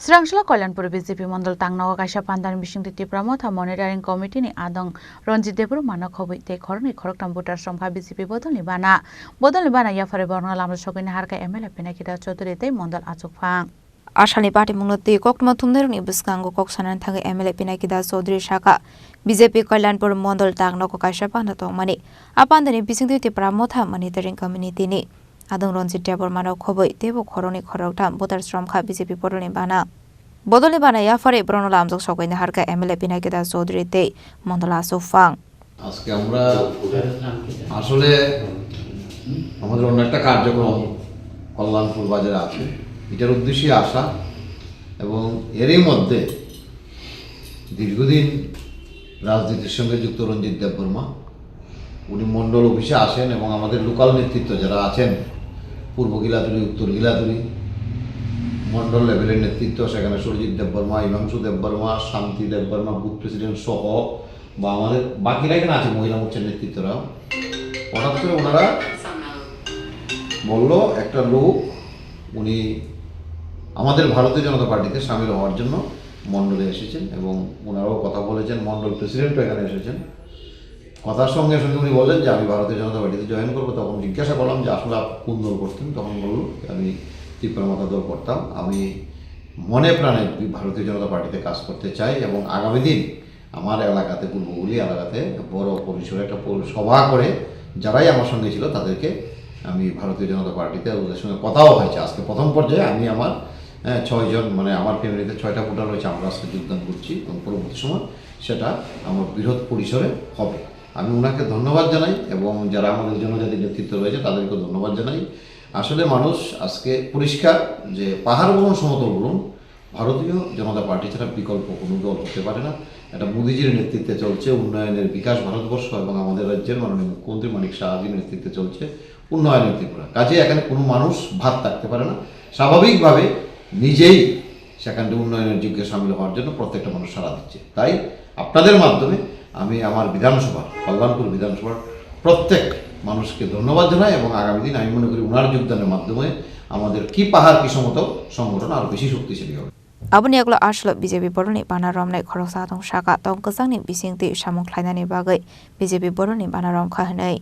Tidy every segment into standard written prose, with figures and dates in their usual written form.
Srangsla Kalyanpur BJP Mondal Tangnawa Kaisa Pandan Bising Titi Pramotha Monitoring Committee ni Adong Ronjit Debur Mana Khobui Te Khorni Khoroktam Voter Somkha BJP Bodol ni Bana Yafare Bornal Amra Sokini Harka MLA Penakida Chaudhuri Te Mondal Achuk Phang Ashalni Party Mungnotti Kokma Thumneruni Biskango Koksanan Thang MLA Penakida Chaudhuri Shaka BJP Kalyanpur Mondal Tangnawa Kaisa Pandatong Mani Apandani Bising Titi Pramotha Monitoring Committee ni Adong Ronjit Debur Mana Khobui Tebu Khoroni Khoroktam Voter Somkha BJP Bodol ni Bana Bodol Bana Yafare Bornal Amjok Sokini Harka MLA Penakida Chaudhuri Te Mondal Achuk Phang আজকে আমরা আসলে আমাদের অন্য একটা কার্যক্রম কল্যাণপুর বাজারে আছে এটার উদ্দেশ্যে আসা এবং এরই মধ্যে দীর্ঘদিন রাজনীতির সঙ্গে যুক্ত রঞ্জিত দেববর্মা উনি মণ্ডল অফিসে আসেন এবং আমাদের লোকাল নেতৃত্ব যারা আছেন পূর্ব গিলাতুলি উত্তর গিলাতুলি মণ্ডল লেভেলের নেতৃত্ব সেখানে সুরজিৎ দেববর্মা হিমাংশু দেববর্মা শান্তি দেববর্মা বুথ প্রেসিডেন্ট সহ বা আমাদের বাকিরা এখানে আছে মহিলা মোর্চার নেতৃত্বরা হঠাৎ করে ওনারা বললো একটা লোক উনি আমাদের ভারতীয় জনতা পার্টিতে সামিল হওয়ার জন্য মণ্ডলে এসেছেন এবং ওনারাও কথা বলেছেন মণ্ডল প্রেসিডেন্টও এখানে এসেছেন কথার সঙ্গে সঙ্গে উনি বললেন যে আমি ভারতীয় জনতা পার্টিতে জয়েন করবো তখন জিজ্ঞাসা করলাম যে আসলে কোন দল করতেন তখন বললো আমি ত্রিপুরা দল করতাম আমি মনে প্রাণে ভারতীয় জনতা পার্টিতে কাজ করতে চাই এবং আগামী দিন আমার এলাকাতে পূর্বগুলি এলাকাতে বড় পরিসরে একটা সভা করে যারাই আমার সঙ্গে ছিল তাদেরকে আমি ভারতীয় জনতা পার্টিতে ওদের সঙ্গে কথাও হয়েছে আজকে প্রথম পর্যায়ে আমি আমার 6 জন মানে আমার ফ্যামিলিতে 6টা ভোটার রয়েছে আমরা আজকে যোগদান করছি এবং পরবর্তী সময় সেটা আমার বৃহৎ পরিসরে হবে আমি ওনাকে ধন্যবাদ জানাই এবং যারা আমাদের জনজাতির নেতৃত্ব রয়েছে তাদেরকে ধন্যবাদ জানাই আসলে মানুষ আজকে পরিষ্কার যে পাহাড় বলুন সমতল বলুন ভারতীয় জনতা পার্টি ছাড়া বিকল্প কোনো দল হতে পারে না এটা মোদিজির নেতৃত্বে চলছে উন্নয়নের বিকাশ ভারতবর্ষ এবং আমাদের রাজ্যের মাননীয় মুখ্যমন্ত্রী মানিক সাহাজির নেতৃত্বে চলছে উন্নয়নের ত্রিপুরা কাজে এখানে কোনো মানুষ ভাত থাকতে পারে না স্বাভাবিকভাবে নিজেই সেখানটা উন্নয়নের যুগে সামিল হওয়ার জন্য প্রত্যেকটা মানুষ সাড়া দিচ্ছে তাই আপনাদের মাধ্যমে আমি আমার বিধানসভা কল্যাণপুর বিধানসভার প্রত্যেক মানুষকে ধন্যবাদ জানাই এবং আগামী দিন আমি মনে করি ওনার যোগদানের মাধ্যমে আমাদের কি পাহাড় কি সমতল সংগঠন আরও বেশি শক্তিশালী হবে Aboni aglo ashlo BJP Boroni Banarom nei khoroksa tong shaka tong kasangni bisingti samung khlainani bagai BJP Boroni Banarom khahnei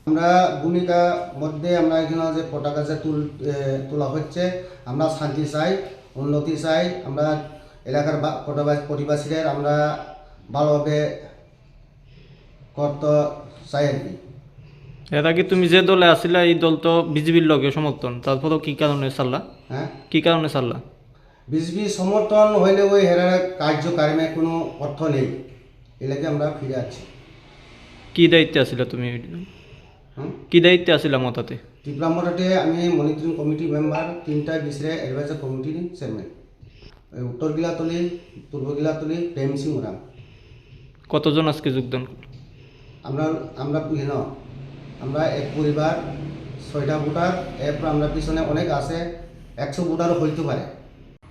আমরা ভূমিকা মধ্যে আমরা এখানে যে পতাকা যে তোলা হচ্ছে আমরা শান্তি চাই উন্নতি চাই আমরা এলাকার পরিবাসীদের আমরা ভালোভাবে করতে চাই আর কি এর আগে তুমি যে দলে আসিলা এই দল তো বিজেপির লগে সমর্থন তারপরেও কি কারণে ছাড়লা হ্যাঁ কি কারণে ছাড়লা বিজেপি সমর্থন হইলে ওই হেরার কার্যকারিমে কোনো অর্থ নেই এলাকে আমরা ফিরে আসছি কি দায়িত্বে আসিলা তুমি কি দায়িত্বে আসিলা মতাতে ত্রিপুরা মোটাতে আমি মনিটরিং কমিটি মেম্বার 3টা বিসরে অ্যাডভাইজার কমিটির চেয়ারম্যান উত্তর গিলাতলি পূর্ব গিলাতলি প্রেম সিং ওরাম কতজন আজকে যোগদান আমরা আমরা এক পরিবার 6টা ভোটার এরপর আমরা পিছনে অনেক আছে 100 ভোটারও হইতে পারে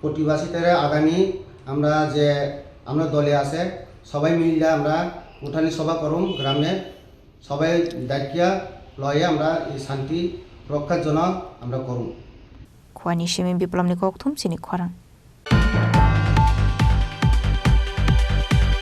প্রতিবাসীরা আগামী আমরা দলে আছে সবাই মিলে আমরা উঠানি সভা করুম গ্রামে সবাই ডাকিয়া লয়ে আমরা এই শান্তি রক্ষার জন্য আমরা করুম Khwani Shimi Biplomni Kokthum Sini Khwarang